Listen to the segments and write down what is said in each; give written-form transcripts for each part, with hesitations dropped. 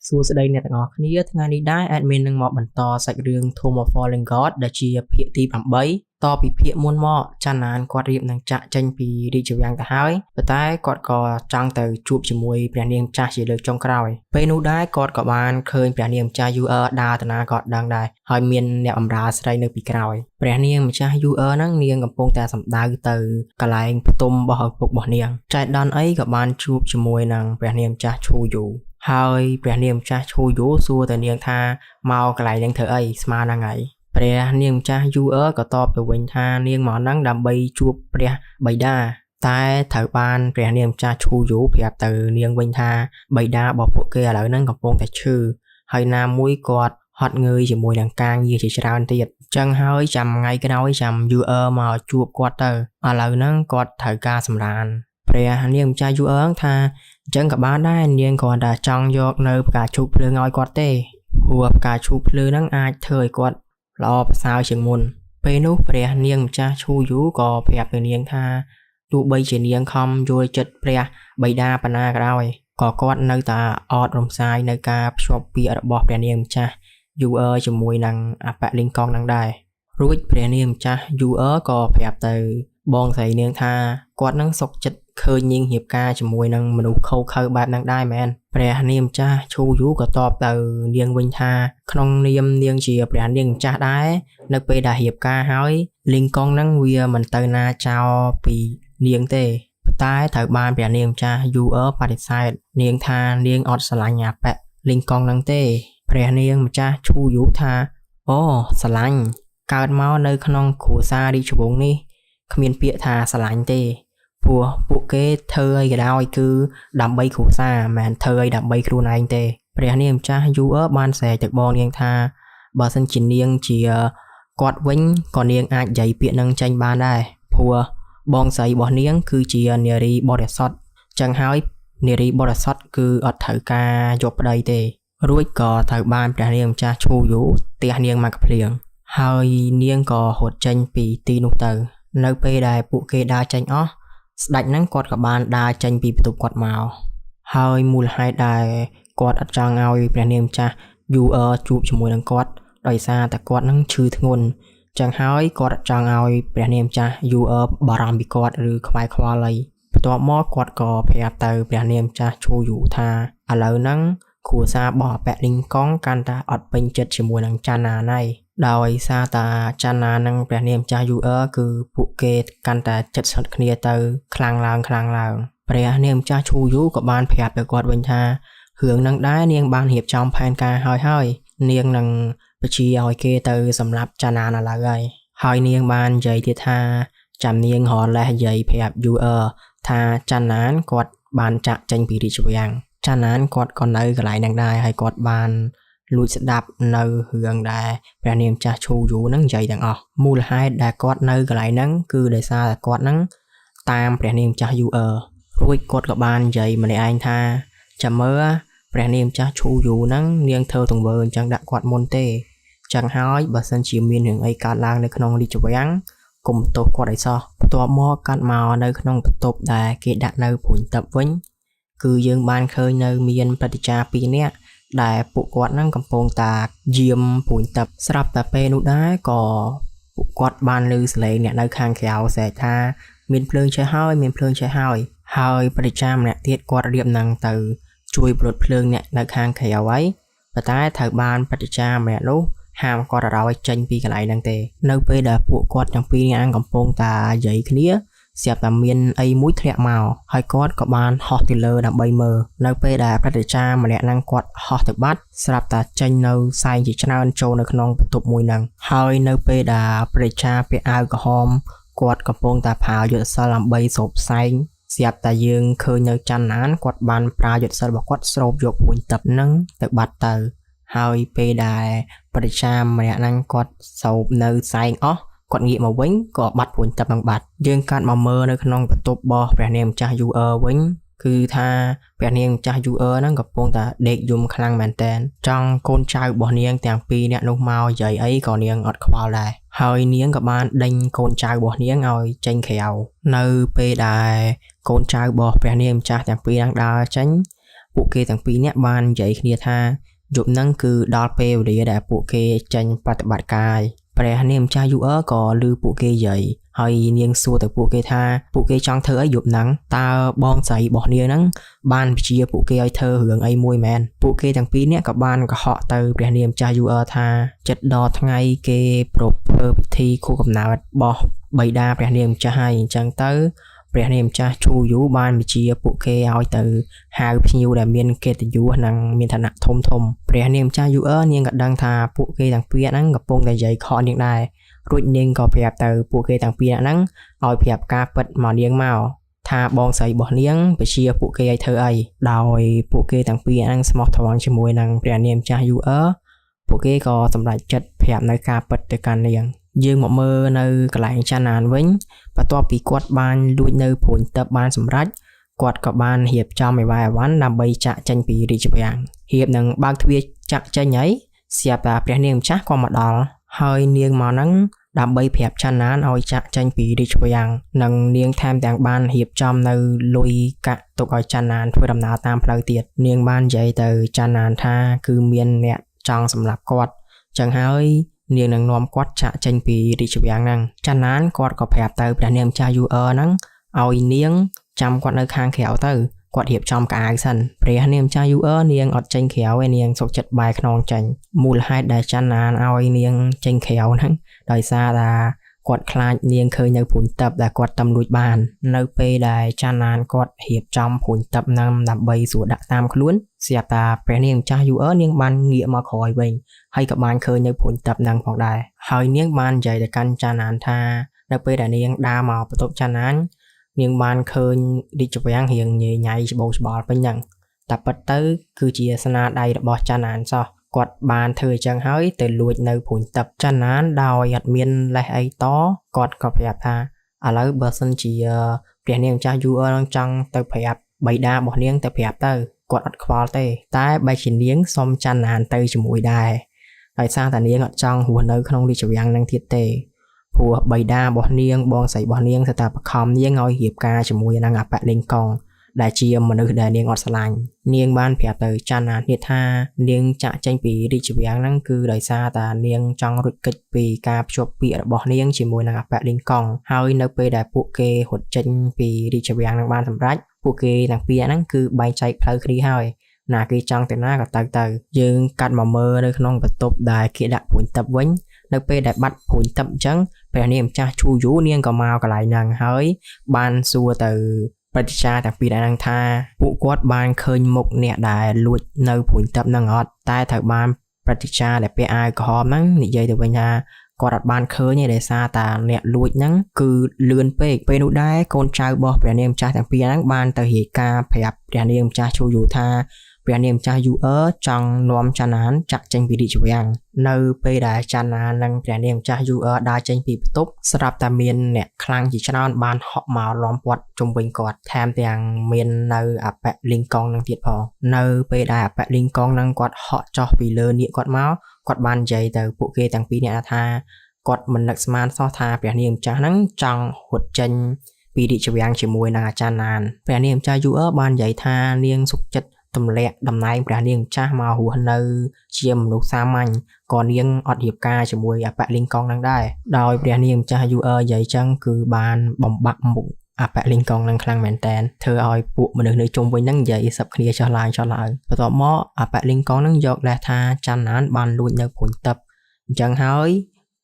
សួស្តីអ្នកទាំងអស់គ្នាថ្ងៃនេះដែរ admin នឹងមកបន្តសាច់រឿង Tomb of Fallen God ដែលជាភាគទី8តពីភាគមុនមកចាន់ណានគាត់រៀបនឹងចាក់ចេញពីរាជវាំងទៅហើយប៉ុន្តែគាត់ក៏ចង់ទៅជួបជាមួយព្រះនាងម្ចាស់ជាលើកចុងក្រោយពេលនោះដែរគាត់ក៏បានឃើញព្រះនាងម្ចាស់ UR ដើរទៅណាគាត់ដឹងដែរហើយមានអ្នកបម្រើស្រីនៅពីក្រោយព្រះនាងម្ចាស់ UR ហ្នឹងនាងកំពុងតែសម្ដៅទៅកន្លែងផ្ទុំរបស់ឪពុករបស់នាងចៃដន្យអីក៏បានជួបជាមួយនឹងព្រះនាងម្ចាស់ឈូយូហើយព្រះនាងម្ចាស់ឈូយូសួរទៅនាងថាមកកន្លែងហ្នឹងធ្វើអីស្មើហ្នឹងហើយព្រះនាងម្ចាស់ UR ក៏តបទៅវិញថានាងមកហ្នឹងដើម្បីជួបព្រះបិតាតែត្រូវបានព្រះនាងម្ចាស់ឈូយូប្រាប់ទៅនាងវិញថាបិតារបស់ពួកគេឥឡូវហ្នឹងកំពុងតែឈឺហើយណាមួយគាត់ហត់ងើយជាមួយនឹងការងារជាច្រើនទៀតចឹងហើយចាំថ្ងៃក្រោយចាំ UR មកជួបគាត់ទៅឥឡូវហ្នឹងគាត់ត្រូវការសម្រានព្រះនាងម្ចាស់ UR ថាអញ្ចឹងក៏បានដែរនាងគ្រាន់តែចង់យកនៅផ្កាឈូកភ្លើងឲ្យគាត់ទេព្រោះផ្កាឈូកភ្លើងហ្នឹងអាចធ្វើឲ្យគាត់ល្អប្រសើរជាងមុនពេលនោះព្រះនាងម្ចាស់ឈូយូក៏ប្រាប់ទៅនាងថាទោះបីជានាងខំយល់ចិត្តព្រះបិតាប៉ុណ្ណាក៏ដោយក៏គាត់នៅតែអត់រំសាយនៅការភ្ជាប់ពាក្យរបស់ព្រះនាងម្ចាស់ UR ជាមួយនឹងអបលិង្គកនឹងដែររួចព្រះនាងម្ចាស់ UR ក៏ប្រាប់ទៅបងស្រីនាងថាគាត់នឹងសុខចិត្តឃើញនាងរៀបការជាមួយនឹងមនុស្សខុសខើបែបហ្នឹងដែរមែនព្រះនាងម្ចាស់ឈូយូក៏តបទៅនាងវិញថាក្នុងនាមនាងជាព្រះនាងម្ចាស់ដែរនៅពេលដែលរៀបការហើយលីងកុងហ្នឹងវាមិនទៅណាចោលពីនាងទេប៉ុន្តែត្រូវបានព្រះនាងម្ចាស់ UR បដិសេធនាងថានាងអត់ស្រឡាញ់អាប៉លីងកុងហ្នឹងទេព្រះនាងម្ចាស់ឈូយូថាអូស្រឡាញ់កើតមកនៅក្នុងគ្រួសាររាជវង្សនេះគ្មានពាក្យថាស្រឡាញ់ទេព្រោះពួកគេធ្វើអីក៏ដោយគឺដើម្បីគ្រួសារមិនមែនធ្វើអីដើម្បីខ្លួនឯងទេព្រះនាងម្ចាស់ UR បានស្រែកទៅបងនាងថាបើសិនជានាងជាគាត់វិញក៏នាងអាចនិយាយពាក្យនឹងចេញបានដែរព្រោះបងស្រីរបស់នាងគឺជានារីបរិសុទ្ធចឹងហើយនារីបរិសុទ្ធគឺអត់ត្រូវការយកប្តីទេរួចក៏ត្រូវបានព្រះនាងម្ចាស់ឈូយូទះនាងមកភ្លៀងហើយនាងក៏រត់ចេញពីទីនោះទៅនៅពេលដែលពួកគេដើរចេញអស់ស្ដេចហ្នឹងគាត់ក៏បានដើរចេញពីបន្ទប់គាត់មកហើយមូលហេតុដែលគាត់អត់ចង់ឲ្យព្រះនាងម្ចាស់ UR ជួបជាមួយនឹងគាត់ដោយសារតែគាត់ហ្នឹងឈឺធ្ងន់ចឹងហើយគាត់អត់ចង់ឲ្យព្រះនាងម្ចាស់ UR បារម្ភពីគាត់ឬខ្វាយខ្វល់អីបន្ទាប់មកគាត់ក៏ប្រាប់ទៅព្រះនាងម្ចាស់ឈូយូថាឥឡូវហ្នឹងគ្រួសាររបស់អបលីងកុងកាន់តែអត់ពេញចិត្តជាមួយនឹងចាន់ណាណៃដោយសារតាចាន់ណានិងព្រះនាងម្ចាស់ UR គឺពួកគេកាន់តែចិត្តស្និទ្ធគ្នាទៅខ្លាំងឡើងព្រះនាងម្ចាស់ឈូយូក៏បានប្រាប់ទៅគាត់វិញថារឿងនឹងដែរនាងបានរៀបចំផែនការហើយនាងនឹងបញ្ជាឲ្យគេទៅសម្លាប់ចាន់ណាឥឡូវហើយនាងបាននិយាយទៀតថាចាំនាងរលេះនិយាយប្រាប់ UR ថាចាន់ណាគាត់បានចាក់ចេញពីរាជវាំងចាន់ណាគាត់ក៏នៅកន្លែងហ្នឹងដែរហើយគាត់បានលួចស្ដាប់នៅរឿងដែលព្រះនាងម្ចាស់ឈូយូហ្នឹងនិយាយទាំងអស់មូលហេតុដែលគាត់នៅកន្លែងហ្នឹងគឺដោយសារតែគាត់ហ្នឹងតាមព្រះនាងម្ចាស់ UR រួចគាត់ក៏បាននិយាយម្នាក់ឯងថាចាំមើលព្រះនាងម្ចាស់ឈូយូហ្នឹងនាងធ្វើទង្វើអញ្ចឹងដាក់គាត់មុនទេចឹងហើយបើសិនជាមានរឿងអីកើតឡើងនៅក្នុងរាជវាំងកុំទោសគាត់ឲ្យសោះបន្ទាប់មកកាត់មកនៅក្នុងបន្ទប់ដែលគេដាក់នៅព្រួញទឹកវិញគឺយើងបានឃើញនៅមានព្រឹទ្ធាចារ្យ2នាក់ដែលពួកគាត់ហ្នឹងកំពុងតាយាមព្រួញទឹកស្រាប់តែពេលនោះដែរក៏ពួកគាត់បានឮសលេងអ្នកនៅខាងក្រៅស្រែកថាមានភ្លើងឆេះហើយហើយព្រឹទ្ធាចារ្យម្នាក់ទៀតគាត់រៀបនឹងទៅជួយប្រុតភ្លើងអ្នកនៅខាងក្រៅហើយប៉ុន្តែត្រូវបានព្រឹទ្ធាចារ្យម្នាក់នោះហាមគាត់ឲ្យចេញពីកន្លែងហ្នឹងទេនៅពេលដែលពួកគាត់ទាំងពីរនាក់កំពុងតានិយាយគ្នាស្រាប់តែមានអីមួយធ្លាក់មកហើយគាត់ក៏បានហោះទៅលើដើម្បីមើលនៅពេលដែលព្រឹទ្ធាចារ្យម្នាក់ហ្នឹងគាត់ហោះទៅបាត់ស្រាប់តែចេញនៅផ្សែងជាច្រើនចូលនៅក្នុងបន្ទប់មួយហ្នឹងហើយនៅពេលដែលព្រឹទ្ធាចារ្យពាក់អាវក្រហមគាត់កំពុងតែប្រើយុទ្ធសាស្ត្រដើម្បីស្រូបផ្សែងស្រាប់តែយើងឃើញនៅចាន់ណានគាត់បានប្រើយុទ្ធសាស្ត្ររបស់គាត់ស្រូបយកព្រួញទឹកហ្នឹងទៅបាត់ទៅហើយពេលដែលព្រឹទ្ធាចារ្យម្នាក់ហ្នឹងគាត់ស្រូបនៅផ្សែងអស់គាត់ងាកមកវិញក៏បាត់ព្រួញទឹកនឹងបាត់យើងកាត់មកមើលនៅក្នុងបន្ទប់របស់ព្រះនាងម្ចាស់ UR វិញគឺថាព្រះនាងម្ចាស់ UR ហ្នឹងកំពុងតែដេកយំខ្លាំងមែនតើចង់កូនចៅរបស់នាងទាំងពីរនាក់នោះមកនិយាយអីក៏នាងអត់ខ្វល់ដែរហើយនាងក៏បានដេញកូនចៅរបស់នាងឲ្យចេញក្រៅនៅពេលដែលកូនចៅរបស់ព្រះនាងម្ចាស់ទាំងពីរហ្នឹងដើរចេញ ពួកគេទាំងពីរនាក់បាននិយាយគ្នាថាយប់ហ្នឹងគឺដល់ពេលវេលាដែលពួកគេចេញប្រតិបត្តិការព្រះនាងម្ចាស់យូអឺក៏ឮពួកគេនិយាយហើយនាងសួរទៅពួកគេថាពួកគេចង់ធ្វើអីយប់ហ្នឹងតើបងស្រីរបស់នាងហ្នឹងបានបញ្ជាពួកគេឲ្យធ្វើរឿងអីមួយមែនពួកគេទាំងពីរនាក់ក៏បានកុហកទៅព្រះនាងម្ចាស់យូអឺថាចិត្តដល់ថ្ងៃគេប្រពើពិធីខួបកំណើតរបស់បិតាព្រះនាងម្ចាស់ហើយអញ្ចឹងទៅព្រះនាងម្ចាស់ឈូយូបានបញ្ជាពួកគេឲ្យទៅហៅភ្ញៀវដែលមានកិត្តិយសនិងមានឋានៈធំព្រះនាងម្ចាស់យូអឺនាងក៏ដឹងថាពួកគេទាំងពីរហ្នឹងកំពុងតែនិយាយខកនាងដែររួចនាងក៏ប្រាប់ទៅពួកគេទាំងពីរហ្នឹងឲ្យប្រាប់ការពិតមកនាងមកថាបងស្រីរបស់នាងបញ្ជាពួកគេឲ្យធ្វើអីដោយពួកគេទាំងពីរហ្នឹងស្មោះត្រង់ជាមួយនឹងព្រះនាងម្ចាស់យូអឺពួកគេក៏សម្រេចចិត្តប្រាប់នៅការពិតទៅកាន់នាងយើងមកមើលនៅកន្លែងចាណានវិញបន្ទាប់ពីគាត់បានលួចនៅព្រួញទឹកបានសម្រេចគាត់ក៏បានរៀបចំអីវ៉ាន់ដើម្បីចាក់ចេញពីរាជវាំងរៀបនឹងបើកទ្វារចាក់ចេញហើយស្រាប់តែព្រះនាងម្ចាស់ក៏មកដល់ហើយនាងមកហ្នឹងដើម្បីប្រាប់ចាណានឲ្យចាក់ចេញពីរាជវាំងនិងនាងថែមទាំងបានរៀបចំនៅលុយកាក់ទុកឲ្យចាណានធ្វើដំណើរតាមផ្លូវទៀតនាងបាននិយាយទៅចាណានថាគឺមានអ្នកចង់សម្លាប់គាត់ចឹងហើយនាងនឹងនាំគាត់ចាក់ចេញពីរាជវាំងហ្នឹងចាណានគាត់ក៏ប្រាប់ទៅព្រះនាងម្ចាស់យូអឺហ្នឹងឲ្យនាងចាំគាត់នៅខាងក្រៅទៅគាត់រៀបចំកៅអៅសិនព្រះនាងម្ចាស់យូអឺនាងអត់ចេញក្រៅឯនាងសុកចិត្តបែរខ្នងចេញមូលហេតុដែលចាណានឲ្យនាងចេញក្រៅហ្នឹងដោយសារថាគាត់ខ្លាចនាងឃើញនៅព្រួញទឹកដែលគាត់តំលួចបាននៅពេលដែលចាណានគាត់រៀបចំព្រួញទឹកហ្នឹងដើម្បីសួរដាក់តាមខ្លួនស្រាប់តែព្រះនាងម្ចាស់យូអឺនាងបានងាកមកក្រោយវិញហើយក៏បានឃើញនៅព្រួញទឹកហ្នឹងផងដែរហើយនាងបាននិយាយទៅកាន់ចាណានថានៅពេលដែលនាងដើរមកបន្ទប់ចាណាននាងបានឃើញរាជវាំងរៀងញ៉ៃច្បោច្បល់ពេញហ្នឹងតែពិតទៅគឺជាស្នាដៃរបស់ចាណានសោះគាត់បានធ្វើអញ្ចឹងហើយទៅលួចនៅព្រួញទឹកចាណានដោយអត់មានលេសអីតគាត់ក៏ប្រាប់ថាឥឡូវបើសិនជាព្រះនាងម្ចាស់យូអឺនឹងចង់ទៅប្រាប់បិតារបស់នាងទៅប្រាប់ទៅគាត់អត់ខ្វល់ទេតែបែរជានាងសុំចាណានទៅជាមួយដែរដោយសារតែនាងអត់ចង់រស់នៅក្នុងរាជវាំងនឹងទៀតទេព្រោះបិតារបស់នាងបងស្រីរបស់នាងស្ទើរបខំនាងឲ្យរៀបការជាមួយនឹងអបលិង្គកដែលជាមនុស្សដែលនាងអត់ស្រឡាញ់នាងបានប្រាប់ទៅចាណានទៀតថានាងចាក់ចេញពីរាជវាំងហ្នឹងគឺដោយសារតែនាងចង់រត់គេចពីការភ្ជាប់ពាក្យរបស់នាងជាមួយនឹងអបលិង្គកហើយនៅពេលដែលពួកគេរត់ចេញពីរាជវាំងហ្នឹងបានសម្រេចពួកគេទាំងពីរហ្នឹងគឺបែងចែកផ្លូវគ្នាហើយណាគេចង់ទៅណាក៏ទៅយើងកាត់មកមើលនៅក្នុងបន្ទប់ដែលគេដាក់ព្រួញទឹកវិញនៅពេលដែលបាត់ព្រួញទឹកអញ្ចឹងព្រះនាងម្ចាស់ឈូយូនាងក៏មកកន្លែងហ្នឹងហើយបានសួរទៅប្រតិចាទាំងពីរហ្នឹងថាពួកគាត់បានឃើញមុខអ្នកដែលលួចនៅព្រួញទឹកហ្នឹងអត់តែត្រូវបានប្រតិចាដែលពាក់អាវក្រហមហ្នឹងនិយាយទៅវិញថាគាត់អត់បានឃើញទេដោយសារតែអ្នកលួចហ្នឹងគឺលឿនពេកពេលនោះដែរកូនចៅរបស់ព្រះនាងម្ចាស់ទាំងពីរហ្នឹងបានទៅរាយការណ៍ប្រាប់ព្រះនាងម្ចាស់ឈូយូថាព្រះនាងម្ចាស់យូអឺចង់នាំចាណានចាក់ចេញពីរាជវាំងនៅពេលដែលចាណាននិងព្រះនាងម្ចាស់យូអឺដើរចេញពីបន្ទប់ស្រាប់តែមានអ្នកខ្លាំងជាច្រើនបានហក់មកล้อมព័ទ្ធជុំវិញគាត់ថែមទាំងមាននៅអបលិង្គកនឹងទៀតផងនៅពេលដែលអបលិង្គកនឹងគាត់ហក់ចុះពីលើនាគគាត់មកគាត់បាននិយាយទៅពួកគេទាំងពីរនាក់ថាគាត់មិននឹកស្មានសោះថាព្រះនាងម្ចាស់ហ្នឹងចង់រត់ចេញពីរាជវាំងជាមួយនឹងអាចារ្យណានព្រះនាងម្ចាស់យូអឺបាននិយាយថានាងសុខចិត្តទម្លាក់តំណែងព្រះនាងម្ចាស់មករស់នៅជាមនុស្សសាមញ្ញក៏នាងអត់រៀបការជាមួយអបលិង្គកនឹងដែរដោយព្រះនាងម្ចាស់យូអឺនិយាយចឹងគឺបានបំបាក់មុខអបលិង្គកនឹងខ្លាំងមែនតែនធ្វើឲ្យពួកមនុស្សនៅជុំវិញហ្នឹងនិយាយសឹកគ្នាចោះឡើងបន្ទាប់មកអបលិង្គកនឹងយកលេសថាចាណានបានលួចនៅព្រួញទឹកអញ្ចឹងហើយ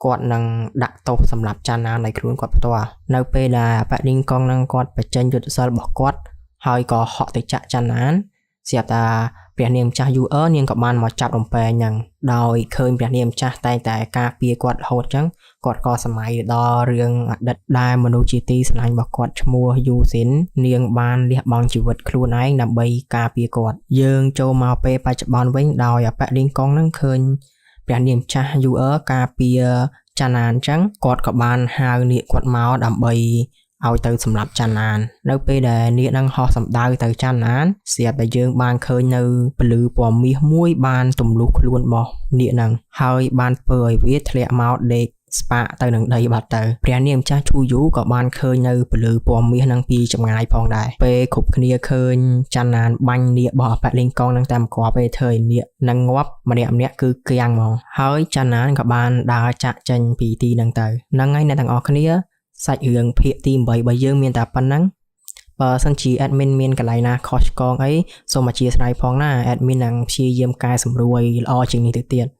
គាត់នឹងដាក់ទោសសម្រាប់ចាណានដោយខ្លួនគាត់ផ្ទាល់នៅពេលដែលអបលិង្គកនឹងគាត់បញ្ចេញយុទ្ធសាស្ត្ររបស់គាត់ហើយក៏ហក់ទៅចាក់ចាណានស្រាប់តែព្រះនាងម្ចាស់យូអឺនាងក៏បានមកចាប់រំពេងហ្នឹងដោយឃើញព្រះនាងម្ចាស់តែងតែការពារគាត់រហូតចឹងគាត់ក៏សម័យដល់រឿងអតីតដែលមនុស្សជាទីស្រឡាញ់របស់គាត់ឈ្មោះយូស៊ីននាងបានលះបង់ជីវិតខ្លួនឯងដើម្បីការពារគាត់យើងចូលមកពេលបច្ចុប្បន្នវិញដោយអបលិង្គកហ្នឹងឃើញព្រះនាងម្ចាស់យូអឺការពារចាណានចឹងគាត់ក៏បានហៅនាគគាត់មកដើម្បីឲ្យទៅសម្រាប់ចាណាននៅពេលដែលនាគនឹងហោះសម្ដៅទៅចាណានស្រាប់តែយើងបានឃើញនៅពលឺពណ៌មាសមួយបានទម្លុះខ្លួនរបស់នាគនឹងហើយបានធ្វើឲ្យវាធ្លាក់មកដេក ស្ប៉ាទៅនឹងដីបាត់ទៅព្រះនាងម្ចាស់ឈូយូក៏បានឃើញនៅពលឺពណ៌មាសនឹងពីចម្ងាយផងដែរពេលគ្រប់គ្នាឃើញចាន់ណានបាញ់នាគរបស់អប៉ាលីងកងនឹងតាមគាត់ពេលធ្វើឲ្យនាគនឹងងាប់ម្នាក់គឺគៀងហ្មងហើយចាន់ណានក៏បានដើរចាក់ចេញពីទីនឹងទៅហ្នឹងហើយអ្នកទាំងអស់គ្នាសាច់រឿងភាគទី8របស់យើងមានតែប៉ុណ្ណឹងបើសិនជា admin មានកន្លែងណាខុសឆ្គងអីសូមអធិស្ឋានផងណា admin នឹងព្យាយាមកែសម្រួលល្អជាងនេះទៅទៀត